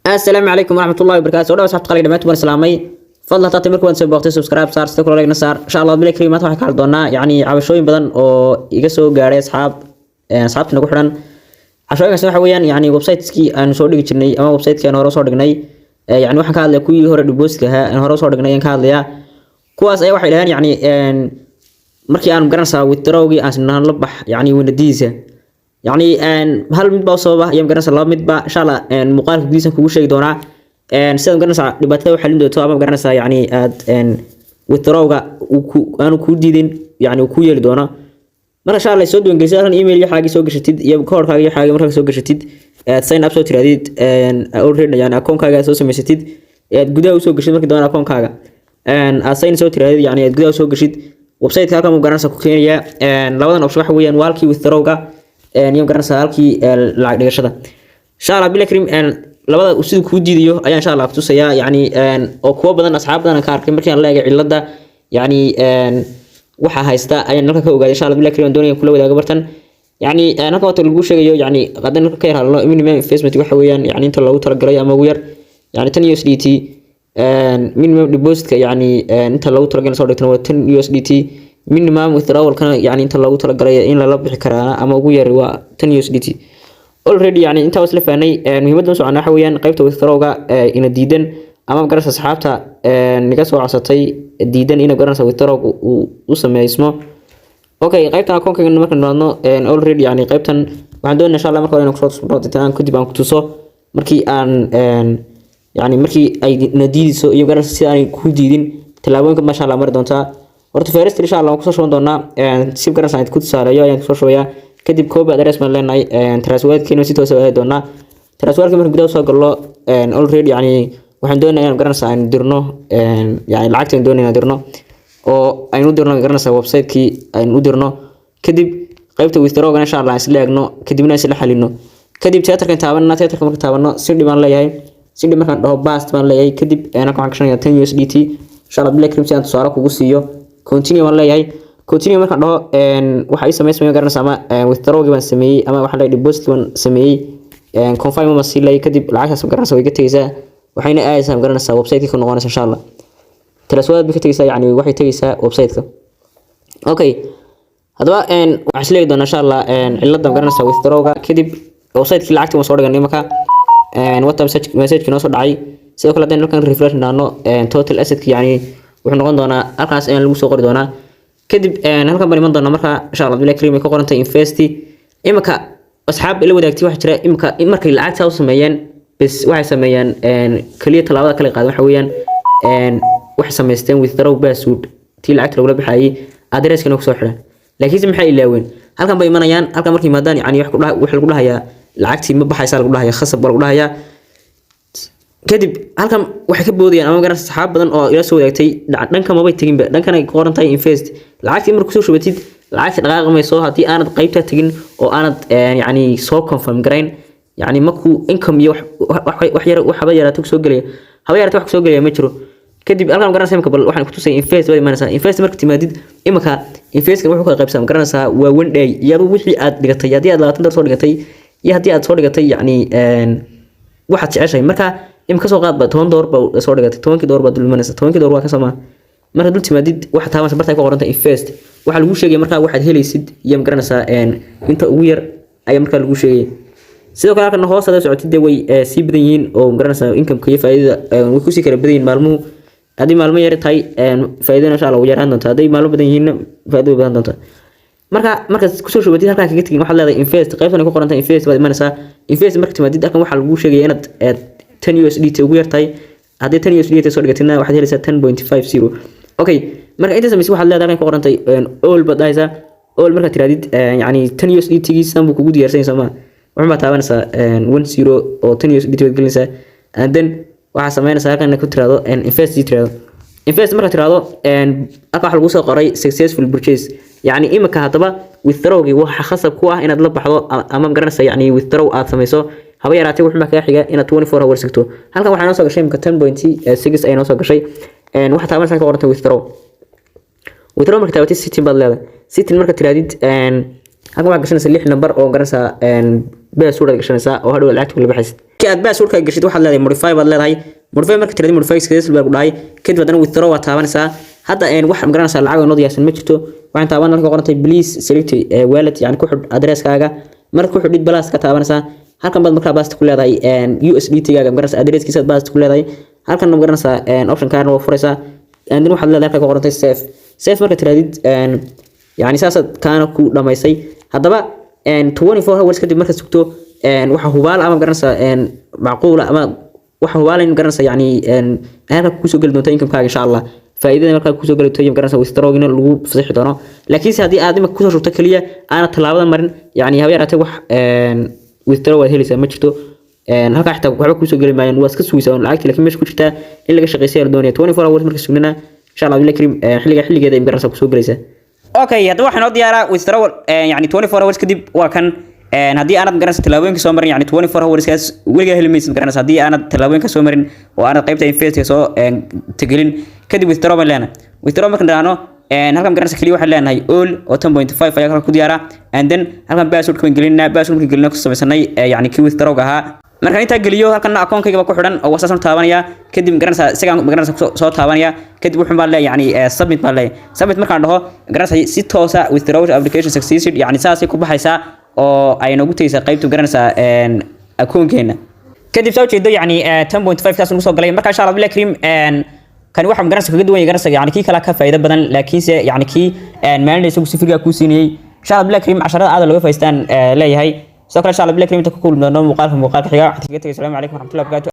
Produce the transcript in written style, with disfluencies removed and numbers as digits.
السلام عليكم ورحمة الله وبركاته. ودعوا صحبت قليل دمات سلامي فضل تعطي مركب وانت سبقتي سبسكرايب صار استكروا لك نصار إن شاء الله بلا كلمات واحد كارد دونا يعني عبشوين بدن أو يقصوا جاري أصحابنا كحرن عشان كسر حويان يعني ويب سايت سكي أنا صور لك جني أما ويب سايت كان هرا صور لقناي يعني واحد كان لكوي هرا دبوس كها أنا هرا صور لقناي كان ليا كواس أي واحد الآن يعني مركي أنا مقرنسا والتراوي أنا نلبح يعني ونديزه يعني هل مid baa sababa ayaan garanaysaa laba mid baa insha Allah muuqaalka gudihiisa kugu sheegi doonaa sidoo garanaysaa dhibaatada waxa lindo to ama garanaysaa yani aad withdrawga aanu ku diidin yani ku yeeli doona marka insha Allah soo duwan email iyo xaagi soo gashatid iyo koodkaaga iyo xaagi marka soo gashatid sign up soo tiraadid already yani account-kaaga soo samaysatid gudaha u soo gashid markii doona account-kaaga sign soo tiraadid yani gudaha soo gashid website-ka halka ma garanaysaa ku keenaya labadan option waxa weeyaan walkii withdrawga يوم قرن سالكي العقد قشطة إن شاء الله بالكريم لبعض أسود كوديو أيان إن شاء الله بتوسيا يعني أو كوا بدن أصحاب بدن كاركين مركين الله يجعل لده يعني وحى هيستا أيان نركك وقاعد إن شاء الله بالكريم الدنيا كلها وده قبرتن يعني أنا كنت أقول شيء يعني غدا نركك الله من ما فيسبوك وحويا يعني أنت لو ترى قرية موير يعني 10 USDT من ما ديبوزيت يعني أنت لو ترى جالس صارت 10 USDT minimum withdrawal kana yani inta lagu tala galay in la bixi karaa ama ugu yar waa 10 USDT already yani inta wasla faanay muhiimadda soo waxa weeyaan qaybta withdrawga ina diidan ama garasha asxaabta niga soo codsatay diidan ina garasha withdrawga u sameeysmo okay qaybta akoonka marka noodno already yani qaybtan waxaan doonaa insha Allah marka hore inaan ku soo booqataan kadib aan ku tuso markii aan yani markii ay nadiidiso iyo garasha si aan ku diidin talaabooyinka ma sha Allah mar doontaa horta first insha Allah ku soo shaqeyn doona sib garan saad ku tusaalayo ayaan ku soo shaqeeyaa kadib koob address ma leenahay transfer kiino si toos ah doona transfer marka gudaha soo galo already yani waxaan doonayaa inaan garan saan dirno yani lacagta doonayna dirno oo aynu dirno garan saa website-kii aynu dirno kadib qaybta withdrawga insha Allah isla eegno kadibna isla xalino kadib teatarka taabanna teatarka marka taabanno si dhiban leeyahay si dhiban markaan dhaho bast baan leeyahay kadib ana ku xaqshanaya 10 USDT insha Allah black cream si aan tusaale kugu siiyo continue waan leeyahay continue marka dhaho waxa ay sameeyay garanaysaa ama withdrawgi baan sameeyay ama waxa la deposit baan sameeyay confirm ma silay kadib lacagtaas garanaysaa way ka tagaysaa waxayna aayaysaa garanaysaa website-ka noqonaysa insha Allah transfer bi ka tagaysaa yani waxay tagaysaa website-ka okay hadaba waxa isleeyahay doona insha Allah cilada garanaysaa withdrawga kadib website-ki lacagta ma soo dhiganay marka whatsapp message kino soo dhacay sidoo kale hadaan halkan refresh naano total asset yani wuxuu noqon doonaa halkaas in lagu soo qori doonaa kadib halkan bari man doona marka insha Allah bilaa kariim ay ku qorantay invest imaka asxaab ila wadaagtay waxa jira imaka markay lacagta u sameeyeen bas waxay sameeyeen kaliya talaabada kale qaad waxa weeyaan wax sameysteen withdraw password tii lacagta lagu bixayay address-kana ku soo xiran laakiin maxay ilaaween halkan bay imanayaan halkan markii maadaan yani wax lagu dhahayaa lacagtii ma baxaysa lagu dhahayaa khasab lagu dhahayaa kadib halkan waxay ka boodayaan ama garan saxaab badan oo ila soo wadaagtay dhanka ma bay tagin ba dhankan ay qorantahay invest lacagtii markuu soo shubatid lacagta dhaqaaqmayso hadii aanad qaybta tagin oo aanad yani soo confirm garayn yani markuu income iyo wax yar haba yaraato soo galaya haba yaraato wax soo galaya ma jiro kadib halkan garan saamka bal waxaan ku tusay invest way imanaysaa invest marka timaadid imaka invest wuxuu ka qaybsan garanaysaa waa one day iyadu wixii aad dhigatay hadii aad 20 soo dhigatay iyo hadii aad soo dhigatay yani waxaad jeceshay marka imka soo qaad ba 10 door ba soo dhigatay 10 door ba dulmanaysa 10 door waa ka sama marka dul timaadid waxa taabas bartay ku qoranta invest waxa lagu sheegay marka waxaad helaysid iyo ma garanaysaa inta ugu yar ayaa marka lagu sheegay sidoo kale halkan hoos aad socotid way si badan yihiin oo ma garanaysaa income ka faa'iidada way ku sii kala badan yihiin maalmuhu hadii maalmo yar tahay faa'iidana insha Allah u yaraan doonta hadii maalmo badan yihiin faa'iido badan doonta marka ku soo shubatid halka kaga tagin waxa leedahay invest qaybtan ku qoranta invest baad imanaysaa invest marka timaadid halkan waxa lagu sheegay inaad 10 USDT ugu yartay hadii 10 USDT soo dhigatayna waxaad helaysaa 10.50 okay marka inta sameysay waxaad leedahay ku qorantay all badaysa all marka tiraadid yani 10 USDT giisan buu kugu diyaarsan sama waxa ma taabanaysaa 10 oo 10 USDT wad gelinaysaa and then waxa sameynaysaa halkan ku tiraado invest marka tiraado aka wax lagu soo qoray successful purchase yani imaka hadaba withdrawgi waxa khasab ku ah inaad la baxdo ama garanaysaa yani withdraw aad sameyso haba yaraatay wuxuu markaa xiga inaad 24 hours sigto halkan waxa noo soo gashay imka 10.6 ay noo soo gashay waxa taabanaysaa ka qorantay withdraw marka taabatay city baad leedahay city marka tiraadid halkan waxa gashanaysa 6 number oo garanaysaa password gashanaysaa oo hadhow lacagta kula baxaysid ki aad password ka gashid waxaad leedahay modify baad leedahay modify marka tirada modify iska baa ku dhahay kadib hadana withdraw waad taabanaysaa hadda wax ma garanaysaa lacag oo diyaarsan ma jirto waxaan taaban halka qorantay please select wallet yani ku xidh addresskaaga marka ku xidhid balance ka taabanaysaa halkan baad markaa baasta ku leedahay USDT gaaga ma garanaysaa addresskiisa baasta ku leedahay halkan ma garanaysaa option kaarna waa furaysaa and then waxaad leedahay halka qorantay save marka tiradid يعني ساسد كان كو دماysay hadaba 24 hours kadib marka sugto waxa hubaal ama garanaysa macquul ama waxa hubaal in garanaysa yani halka ku soo gali doonto income-kaaga insha Allah faa'iidada marka ku soo gali doonto garanaysa withdrawing lagu fasaxi doono laakiin si hadii aad imika ku soo shubto kaliya aan talaabada marin yani habeeraatay wax withdraw waad helaysaa ma jirto halka xitaa waxba ku soo gali maayeen waa iska sugaysaa lacagta laakiin meesha ku jirta in laga shaqeeyo doonaya 24 hours marka sugnana insha Allah Abdul Karim xilligeeda in garanaysa ku soo galaysaa okay hadda waxaan oo diyaara withdrawal yani 24 hours kadib waa kan hadii aanad garanaysa talaabooyinka soo marin yani 24 hours kaas weliga helmaysid garanaysa hadii aanad talaabooyinka soo marin oo aanad qaybta invest soo tagelin kadib withdraw ma leena withdraw markan dhaano halkan garanaysa kaliya waxaan leenahay all oo 10.5 ayaa halkan ku diyaara and then halkan password ka gelinaa password ka gelinaa ku samaysanay yani kii withdraw ahaa marka inta geliyo halkan account-kayga ku xidhan oo wasaasan taabanaya kadib garanaysa isaga garanaysa soo taabanaya kadib wuxuu baa leeyahay yani submit baa leeyahay submit markaan dhaho garanaysa si toos ah withdraw application succeeded yani saasi ku baxaysa oo ay nagu taysa qaybtu garanaysa account-keena kadib soo jeedo yani 10.5 kaas nagu soo galay marka insha Allah Abdul Karim kan waxa garanaysa kaga duwan garanaysa yani kii kala ka faa'iido badan laakiin se yani kii maalinaysa si fiican ku siinayay insha Allah Abdul Karim 10 aad laga faa'iideystaan leeyahay سوكر إن شاء الله بلاك ريم تكون من نوم مقال xiga waxaan kaga tagay السلام عليكم ورحمة الله وبركاته